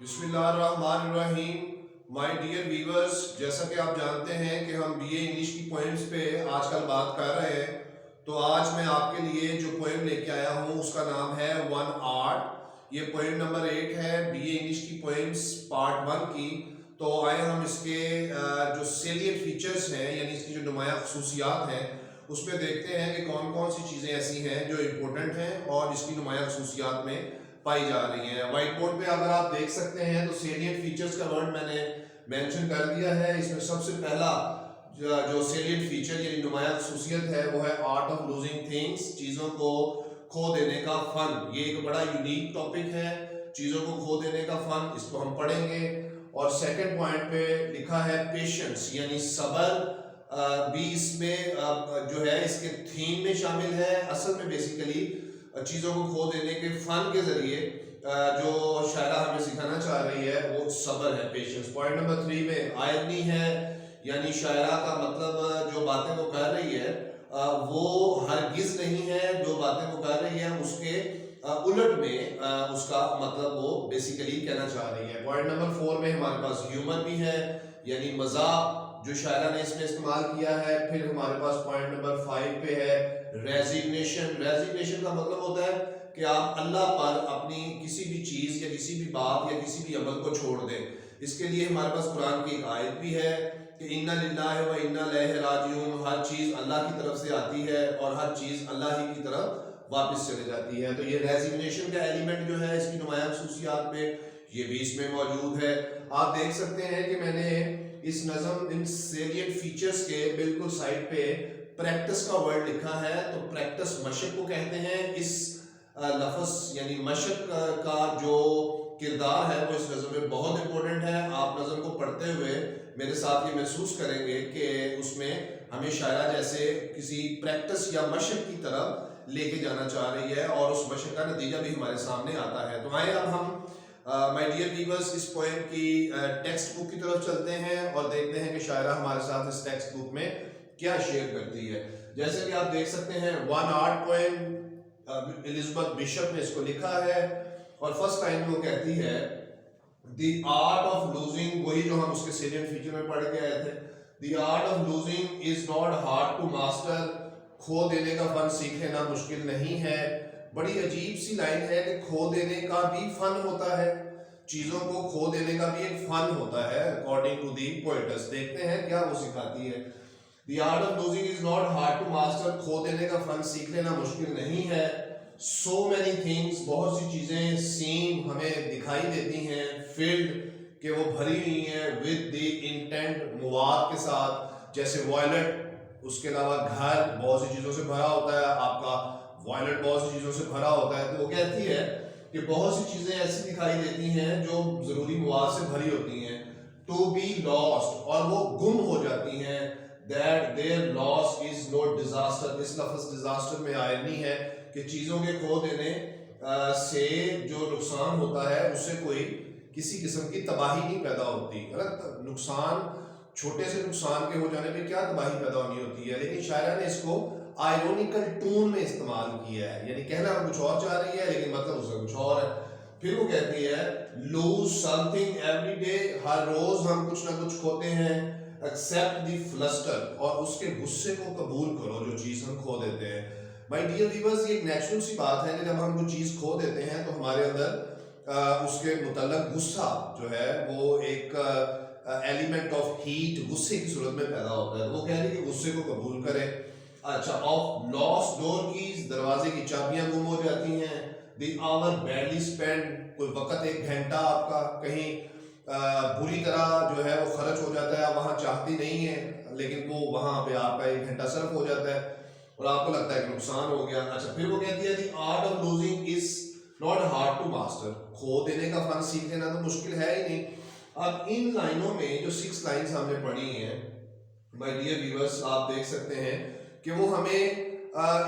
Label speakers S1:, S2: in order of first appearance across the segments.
S1: بسم اللہ الرحمن الرحیم. مائی ڈیئر ویورز، جیسا کہ آپ جانتے ہیں کہ ہم بی اے انگلش کی پوئمز پہ آج کل بات کر رہے ہیں. تو آج میں آپ کے لیے جو پوئم لے کے آیا ہوں اس کا نام ہے ون آرٹ. یہ پوئم نمبر 8 ہے بی اے انگلش کی پوئمز پارٹ 1 کی. تو آئے ہم اس کے جو سیلینٹ فیچرز ہیں، یعنی اس کی جو نمایاں خصوصیات ہیں، اس میں دیکھتے ہیں کہ کون کون سی چیزیں ایسی ہیں جو امپورٹنٹ ہیں اور اس کی نمایاں خصوصیات میں پائی جا رہی ہیں. وائٹ بورڈ پہ اگر آپ دیکھ سکتے ہیں تو سیلینٹ فیچرز کا ورڈ میں نے مینشن کر دیا ہے. اس میں سب سے پہلا جو سیلینٹ فیچر یعنی نمایاں خصوصیت ہے وہ ہے آرٹ آف لوزنگ تھنگس، چیزوں کو کھو دینے کا فن. یہ ایک بڑا یونیک ٹاپک ہے، چیزوں کو کھو دینے کا فن. اس کو ہم پڑھیں گے. اور سیکنڈ پوائنٹ پہ لکھا ہے پیشنس یعنی صبر بھی اس میں جو ہے اس کے تھیم میں شامل ہے. اصل میں بیسیکلی چیزوں کو کھو دینے کے فن کے ذریعے جو شاعرہ ہمیں سکھانا چاہ رہی ہے وہ صبر ہے، پیشنس. پوائنٹ نمبر 3 میں آئرنی ہے، یعنی شاعرہ کا مطلب جو باتیں وہ کر رہی ہے وہ ہرگز نہیں ہے، جو باتیں وہ کر رہی ہے اس کے الٹ میں اس کا مطلب وہ بیسیکلی کہنا چاہ رہی ہے. پوائنٹ نمبر 4 میں ہمارے پاس ہیومر بھی ہے، یعنی مزاح جو شاعرہ نے اس میں استعمال کیا ہے. پھر ہمارے پاس پوائنٹ نمبر 5 پہ ہے ریزگنیشن. ریزگنیشن کا مطلب ہوتا ہے کہ آپ اللہ پر اپنی کسی بھی چیز یا کسی بھی بات یا کسی بھی عمل کو چھوڑ دیں. اس کے لیے ہمارے پاس قرآن کی ایک آیت بھی ہے کہ اِنَّ لِلَّهِ وَإِنَّا إِلَيْهِ رَاجِعُونَ. ہر چیز اللہ کی طرف سے آتی ہے اور ہر چیز اللہ ہی کی طرف واپس چلے جاتی ہے. تو یہ ریزگنیشن کا ایلیمنٹ جو ہے اس کی نمایاں خصوصیات میں یہ بھی اس میں موجود ہے. آپ دیکھ سکتے ہیں کہ میں نے اس نظم ان سیلینٹ فیچرز کے بالکل سائڈ پہ پریکٹس کا ورڈ لکھا ہے. تو پریکٹس مشق کو کہتے ہیں. اس لفظ یعنی مشق کا جو کردار ہے وہ اس نظم میں بہت امپورٹنٹ ہے. آپ نظم کو پڑھتے ہوئے میرے ساتھ یہ محسوس کریں گے کہ اس میں ہمیں شاعرہ جیسے کسی پریکٹس یا مشق کی طرف لے کے جانا چاہ رہی ہے اور اس مشق کا نتیجہ بھی ہمارے سامنے آتا ہے. تو آئیں اب ہم مائی ڈیئر ویورز اس پوئم کی ٹیکسٹ بک کی طرف چلتے ہیں اور دیکھتے ہیں کہ شاعرہ ہمارے ساتھ اس ٹیکسٹ بک میں کیا شیئر کرتی ہے. جیسے کہ آپ دیکھ سکتے ہیں one art poem Elizabeth bishop نے اس کو لکھا ہے اور فرسٹ لائن میں وہ کہتی ہے دی آرٹ آف لوزنگ، وہی جو ہم اس کے سیلینٹ فیچر میں پڑھ کے آئے تھے. The art of losing is not hard to master. کھو دینے کا فن سیکھ لینا مشکل نہیں ہے. بڑی عجیب سی لائن ہے کہ کھو دینے کا بھی فن ہوتا ہے، چیزوں کو کھو دینے کا بھی ایک فن ہوتا ہے اکارڈنگ ٹو دی پوئٹس. دیکھتے ہیں کیا وہ سکھاتی ہے. The art of losing is not hard to master. کھو دینے کا فن سیکھ لینا مشکل نہیں ہے. سو مینی تھنگس، بہت سی چیزیں سین ہمیں دکھائی دیتی ہیں، فلڈ کہ وہ بھری ہوئی ہیں ود دی انٹینٹ مواد کے ساتھ، جیسے وائلٹ. اس کے علاوہ گھر بہت سی چیزوں سے بھرا ہوتا ہے، آپ کا وائلٹ بہت سی چیزوں سے بھرا ہوتا ہے. تو وہ کہتی ہے کہ بہت سی چیزیں ایسی دکھائی دیتی ہیں جو ضروری مواد سے بھری ہوتی ہیں. ٹو بی لاسٹ، اور وہ گم ہو جاتی ہیں. that their loss is not disaster. اس لفظ ڈیزاسٹر میں آئرنی ہے کہ چیزوں کے کھو دینے سے جو نقصان ہوتا ہے اس سے کوئی کسی قسم کی تباہی نہیں پیدا ہوتی. نقصان چھوٹے سے نقصان کے ہو جانے پہ کیا تباہی پیدا ہونی ہوتی ہے، لیکن شاعرہ نے اس کو آئرونیکل ٹون میں استعمال کیا ہے، یعنی کہنا کچھ اور چاہ رہی ہے لیکن مطلب اس کا کچھ اور ہے. پھر وہ کہتی ہے lose something every day. ہر روز ہم کچھ نہ کچھ کھوتے ہیں. accept the fluster، اور اس کے غصے کو قبول کرو جو چیز ہم کھو دیتے ہیں. مائی ڈیئر ویورز، یہ ایک نیچرل سی بات ہے کہ جب ہم کوئی چیز کھو دیتے ہیں تو ہمارے اندر اس کے متعلق غصہ جو ہے وہ ایک ایلیمنٹ آف ہیٹ غصے کی صورت میں پیدا ہوتا ہے. وہ کہہ رہی ہے کہ غصے کو قبول کرے. اچھا، آف لاس ڈور کیز، دروازے کی چابیاں گم ہو جاتی ہیں. دی آور بیڈلی اسپینڈ، کوئی وقت ایک گھنٹہ آپ کا کہیں بری طرح جو ہے وہ خرچ ہو جاتا ہے، وہاں چاہتی نہیں ہے لیکن وہ وہاں پہ آپ کا ایک گھنٹہ صرف ہو جاتا ہے اور آپ کو لگتا ہے کہ نقصان ہو گیا. اچھا، پھر وہ کہتی ہے the art of losing is not hard to master. کھو دینے کا فن سیکھ لینا تو مشکل ہے ہی نہیں. اب ان لائنوں میں جو 6 لائنز ہم نے پڑھی ہیں مائی ڈیئر ویورز، آپ دیکھ سکتے ہیں کہ وہ ہمیں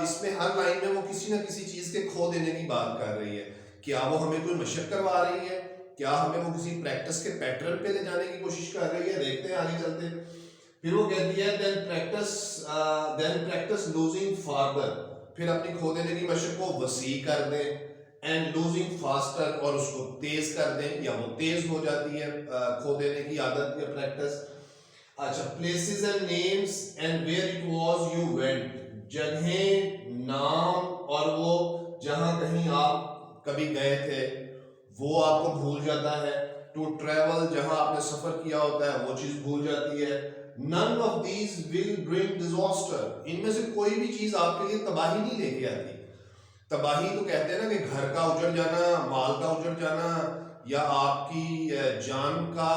S1: اس میں ہر لائن میں وہ کسی نہ کسی چیز کے کھو دینے کی بات کر رہی ہے. کیا وہ ہمیں کوئی مشق کروا رہی ہے، کیا ہمیں وہ کسی پریکٹس کے پیٹرن پہ لے جانے کی کوشش کر رہی ہے. دیکھتے ہیں آگے چلتے. پھر وہ کہتی ہے then practice losing farther. پھر اپنی کھو دینے کی مشق کو وسیع کر دیں. اینڈ لوزنگ فاسٹر، اور اس کو تیز کر دیں یا وہ تیز ہو جاتی ہے کھو دینے کی عادت یا پریکٹس. اچھا places and names and where it was you went, جگہیں، نام اور وہ جہاں کہیں آپ کبھی گئے تھے وہ آپ کو بھول جاتا ہے. ٹو ٹریول، جہاں آپ نے سفر کیا ہوتا ہے وہ چیز بھول جاتی ہے. none of these will bring disaster، ان میں سے کوئی بھی چیز آپ کے لیے تباہی نہیں لے کے آتی. تباہی تو کہتے ہیں نا کہ گھر کا اجڑ جانا، مال کا اجڑ جانا، یا آپ کی جان کا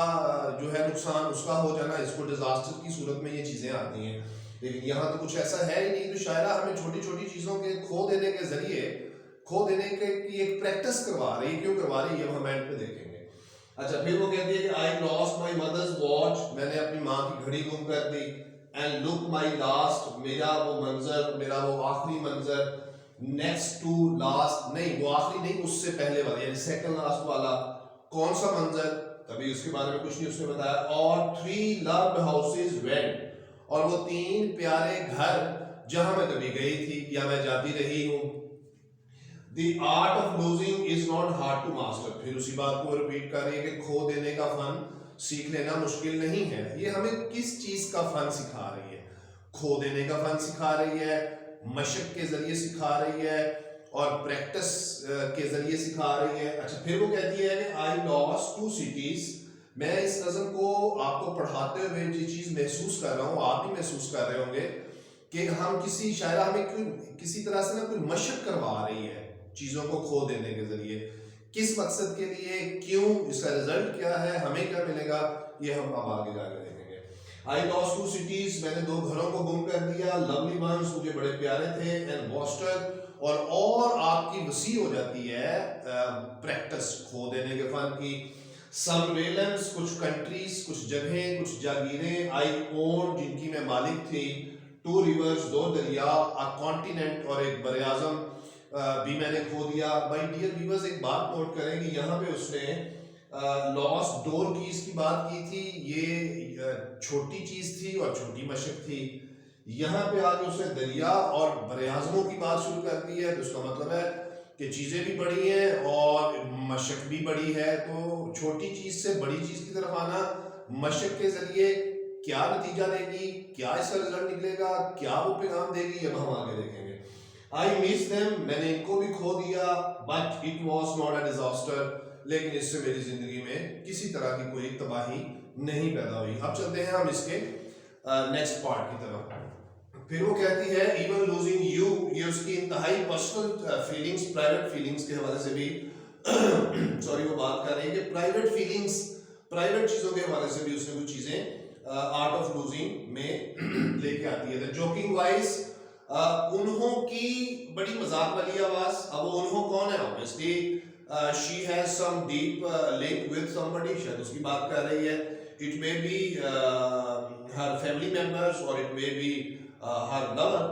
S1: جو ہے نقصان اس کا ہو جانا، اس کو ڈیزاسٹر کی صورت میں یہ چیزیں آتی ہیں. لیکن یہاں تو کچھ ایسا ہے ہی نہیں. تو شاعرہ ہمیں چھوٹی چھوٹی چیزوں کے کھو دینے کے ذریعے کھو دینے کی ایک پریکٹس کروا رہی ہے. کیوں کروا رہی ہے اب ہم اینڈ پہ دیکھیں گے. اچھا پھر وہ کہتی ہے کہ آئی لاسٹ مائی مدرز واچ، میں نے اپنی ماں کی گھڑی گم کر دی. اینڈ لک مائی لاسٹ، میرا وہ منظر، میرا وہ آخری منظر. نیکسٹ ٹو لاسٹ، نہیں وہ آخری نہیں، اس سے پہلے والا یعنی سیکنڈ لاسٹ والا. کون سا منظر؟ کبھی اس کے بارے میں کچھ نہیں اس نے بتایا. اور 3 loved houses went، اور وہ 3 پیارے گھر جہاں میں کبھی گئی تھی یا میں جاتی رہی ہوں. The art of losing is not hard to master، پھر اسی بات کو ریپیٹ کر رہی ہے کہ کھو دینے کا فن سیکھ لینا مشکل نہیں ہے. یہ ہمیں کس چیز کا فن سکھا رہی ہے؟ کھو دینے کا فن سکھا رہی ہے، مشق کے ذریعے سکھا رہی ہے، اور پریکٹس کے ذریعے سکھا رہی ہے. اچھا پھر وہ کہتی ہے کہ I lost 2 cities، میں اس نظم کو آپ کو پڑھاتے ہوئے یہ چیز محسوس کر رہا ہوں، آپ بھی محسوس کر رہے ہوں گے کہ ہم کسی شاعرہ ہمیں کسی طرح سے نا کوئی مشق کروا رہی ہے چیزوں کو کھو دینے کے ذریعے. کس مقصد کے لیے، کیوں، اس کا رزلٹ کیا ہے، ہمیں کیا ملے گا، یہ ہم اب آگے جا کے دیکھیں گے. I lost 2 cities، میں نے 2 گھروں کو گم کر دیا. lovely ones، مجھے بڑے پیارے تھے. and wasted، اور آپ کی وسیع ہو جاتی ہے پریکٹس کھو دینے کے فن کی. some realms، کچھ کنٹریز، کچھ جگہیں، کچھ جاگیریں. I owned، جن کی میں مالک تھی. 2 rivers، 2 دریا. a continent، اور ایک بر اعظم بھی میں نے کھو دیا. بائی ڈیئر ویورز ایک بات نوٹ کریں کہ یہاں پہ اس نے لاسٹ ڈور کیز کی بات کی تھی، یہ چھوٹی چیز تھی اور چھوٹی مشق تھی. یہاں پہ آگے اس نے دریا اور بر اعظموں کی بات شروع کر دی ہے، تو اس کا مطلب ہے کہ چیزیں بھی بڑی ہیں اور مشق بھی بڑی ہے. تو چھوٹی چیز سے بڑی چیز کی طرف آنا مشق کے ذریعے کیا نتیجہ دے گی، کیا اس کا رزلٹ نکلے گا، کیا وہ پیغام دے گی، اب ہم آگے دیکھیں گے. I miss them، میں نے ان کو بھی کھو دیا. but it was not a disaster، لیکن اس سے میری زندگی میں کسی طرح کی کوئی تباہی نہیں پیدا ہوئی. اب چلتے ہیں ہم اس کے نیکسٹ پارٹ کی طرف. پھر وہ کہتی ہے even losing you، یہ اس کی انتہائی پرسنل فیلنگز، پرائیویٹ فیلنگز کے حوالے سے بھی سوری وہ بات کر رہی ہے کہ پرائیویٹ فیلنگز، پرائیویٹ چیزوں کے حوالے سے بھی اس نے کچھ چیزیں آرٹ آف لوزنگ میں لے کے آتی ہے. جوکنگ وائز، انہوں کی بڑی مذاق والی آواز. اب وہ انہوں کون ہے؟ obviously she has some deep link with somebody، شاید اس کی بات کر رہی ہے. it may be her family members or it may be her lover.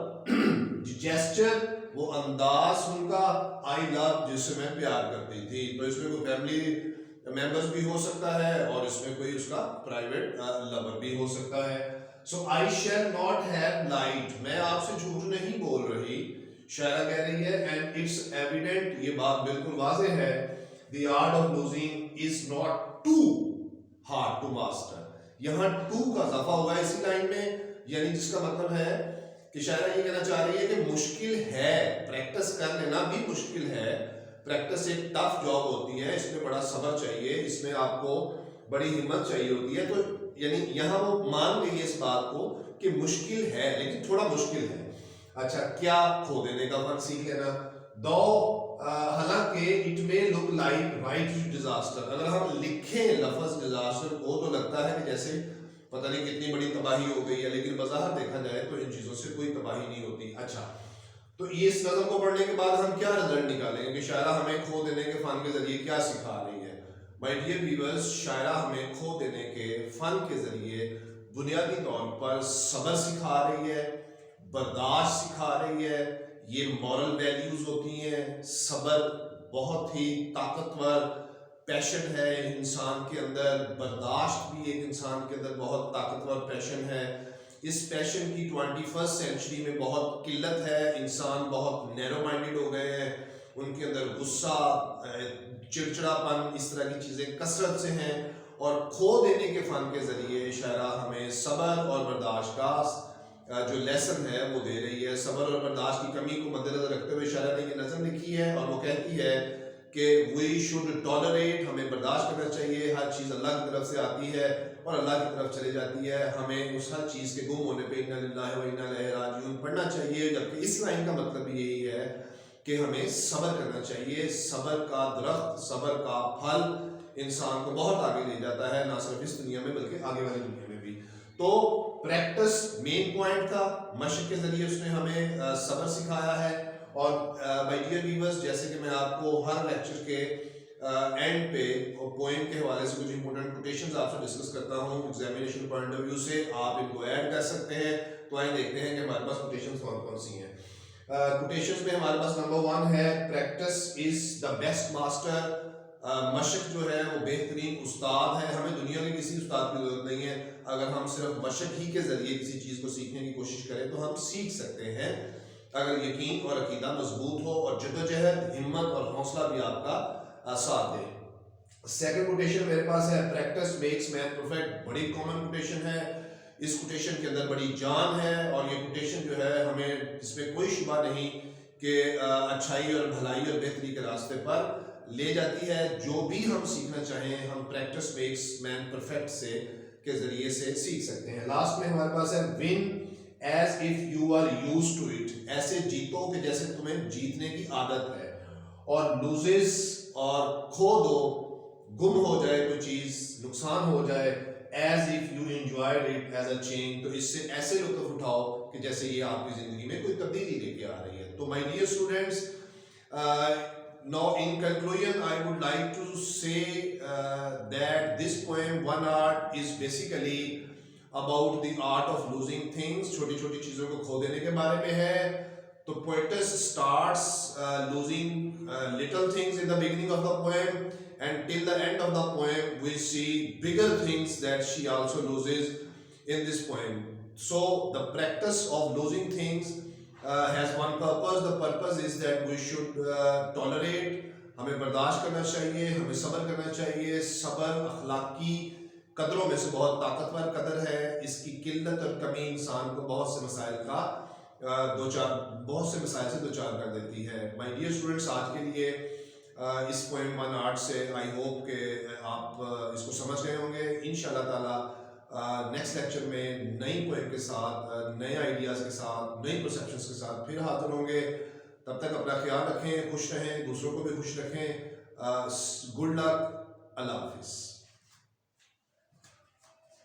S1: gesture، وہ انداز ان کا I love، جس سے میں پیار کرتی تھی. تو اس میں کوئی فیملی ممبرز بھی ہو سکتا ہے اور اس میں کوئی اس کا پرائیویٹ لور بھی ہو سکتا ہے. So I shall not have lied، میں آپ سے جھوٹ نہیں بول رہی، شاعرہ کہہ رہی ہے. and it's evident، یہ بات بالکل واضح ہے. the art of losing is not too hard to master، یہاں to کا اضافہ ہوا ہے اسی لائن میں، یعنی جس کا مطلب ہے کہ شاعرہ یہ کہنا چاہ رہی ہے کہ مشکل ہے، پریکٹس کر لینا بھی مشکل ہے. پریکٹس ایک ٹف جاب ہوتی ہے، اس میں بڑا صبر چاہیے، اس میں آپ کو بڑی ہمت چاہیے ہوتی ہے. تو یعنی یہاں وہ مان گئی ہے اس بات کو کہ مشکل ہے، لیکن تھوڑا مشکل ہے. اچھا کیا؟ کھو دینے کا فن سیکھ لینا. حالانکہ it may look like right disaster، اگر ہم لکھیں لفظ ڈیزاسٹر کو تو لگتا ہے کہ جیسے پتہ نہیں کتنی بڑی تباہی ہو گئی ہے، لیکن بظاہر دیکھا جائے تو ان چیزوں سے کوئی تباہی نہیں ہوتی. اچھا تو اس نظم کو پڑھنے کے بعد ہم کیا رزلٹ نکالیں گے کہ شاعرہ ہمیں کھو دینے کے فن کے ذریعے کیا سکھا رہی ہے؟ مائی ڈیئر ویورز، شاعرہ ہمیں کھو دینے کے فن کے ذریعے بنیادی طور پر صبر سکھا رہی ہے، برداشت سکھا رہی ہے. یہ مورل ویلیوز ہوتی ہیں. صبر بہت ہی طاقتور پیشن ہے انسان کے اندر، برداشت بھی ایک انسان کے اندر بہت طاقتور پیشن ہے. اس پیشن کی 21st سینچری میں بہت قلت ہے. انسان بہت نیرو مائنڈڈ ہو گئے ہیں، ان کے اندر غصہ، چڑچڑاپن، اس طرح کی چیزیں کثرت سے ہیں، اور کھو دینے کے فن کے ذریعے شاعرہ ہمیں صبر اور برداشت کا جو لیسن ہے وہ دے رہی ہے۔ صبر اور برداشت کی کمی کو مد نظر رکھتے ہوئے شاعرہ نے یہ نظم لکھی ہے، اور وہ کہتی ہے کہ وی شوڈ ٹالریٹ، ہمیں برداشت کرنا چاہیے، ہر چیز اللہ کی طرف سے آتی ہے اور اللہ کی طرف چلی جاتی ہے، ہمیں اس ہر چیز کے گم ہونے پہ انا للہ و انا الیہ راجعون پڑھنا چاہیے، جبکہ اس لائن کا مطلب یہی ہے کہ ہمیں صبر کرنا چاہیے۔ صبر کا درخت، صبر کا پھل انسان کو بہت آگے لے جاتا ہے، نہ صرف اس دنیا میں بلکہ آگے والی دنیا میں بھی۔ تو پریکٹس مین پوائنٹ تھا، مشق کے ذریعے اس نے ہمیں صبر سکھایا ہے۔ اور مائی ڈیئر ویورز، جیسے کہ میں آپ کو ہر لیکچر کے اینڈ پہ پوئم کے حوالے سے کچھ امپورٹنٹ کوٹیشنز آپ سے ڈسکس کرتا ہوں ایگزامینیشن پوائنٹ آف ویو سے، آپ ان کو ایڈ کر سکتے ہیں۔ تو آئیں دیکھتے ہیں کہ ہمارے پاس کوٹیشنز کون کون سی ہیں۔ کوٹیشنز میں ہمارے پاس نمبر 1 ہے، practice is the best master. مشق جو ہے وہ بہترین استاد ہے، ہمیں دنیا کے کسی استاد کی ضرورت نہیں ہے، اگر ہم صرف مشق ہی کے ذریعے کسی چیز کو سیکھنے کی کوشش کریں تو ہم سیکھ سکتے ہیں، اگر یقین اور عقیدہ مضبوط ہو اور جدوجہد، ہمت اور حوصلہ بھی آپ کا ساتھ دے۔ سیکنڈ کوٹیشن میرے پاس ہے، پریکٹس میکس مین پرفیکٹ، بڑی کامن کوٹیشن ہے، اس کوٹیشن کے اندر بڑی جان ہے، اور یہ کوٹیشن جو ہے ہمیں اس میں کوئی شبہ نہیں کہ اچھائی اور بھلائی اور بہتری کے راستے پر لے جاتی ہے۔ جو بھی ہم سیکھنا چاہیں ہم پریکٹس میکس مین پرفیکٹ سے کے ذریعے سے سیکھ سکتے ہیں۔ لاسٹ میں ہمارے پاس ہے، one as if you are used to it, ایسے جیتو کہ جیسے تمہیں جیتنے کی عادت ہے، اور لوزز اور کھو دو، گم ہو جائے کوئی چیز، نقصان ہو جائے، as if you enjoyed it as a change, تو اس سے ایسے لطف اٹھاؤ کہ جیسے یہ آپ کی زندگی میں کوئی تبدیلی لے کے آ رہی ہے۔ تو my dear students, now in conclusion I would like to say that this poem One Art is basically about the art of losing things، چھوٹی چھوٹی چیزوں کو کھو دینے کے بارے میں ہے۔ تو poetess starts losing little things in the beginning of the poem, and till the end of the poem we see bigger things that she also loses in this poem. So the practice of losing things has one purpose. The purpose is that we should tolerate، ہمیں برداشت کرنا چاہیے، ہمیں صبر کرنا چاہیے۔ صبر اخلاقی قدروں میں سے بہت طاقتور قدر ہے، اس کی قلت اور کمی انسان کو بہت سے مسائل سے دوچار کر دیتی ہے۔ مائی ڈیئر اسٹوڈنٹس، آج کے لیے اس پوئم ون آرٹ سے آئی ہوپ کہ آپ اس کو سمجھ گئے ہوں گے۔ انشاءاللہ تعالیٰ نیکسٹ لیکچر میں نئی پوئم کے ساتھ، نئے آئیڈیاز کے ساتھ، نئی پرسیپشنز کے ساتھ پھر حاضر ہوں گے۔ تب تک اپنا خیال رکھیں، خوش رہیں، دوسروں کو بھی خوش رکھیں۔ گڈ لک، اللہ حافظ۔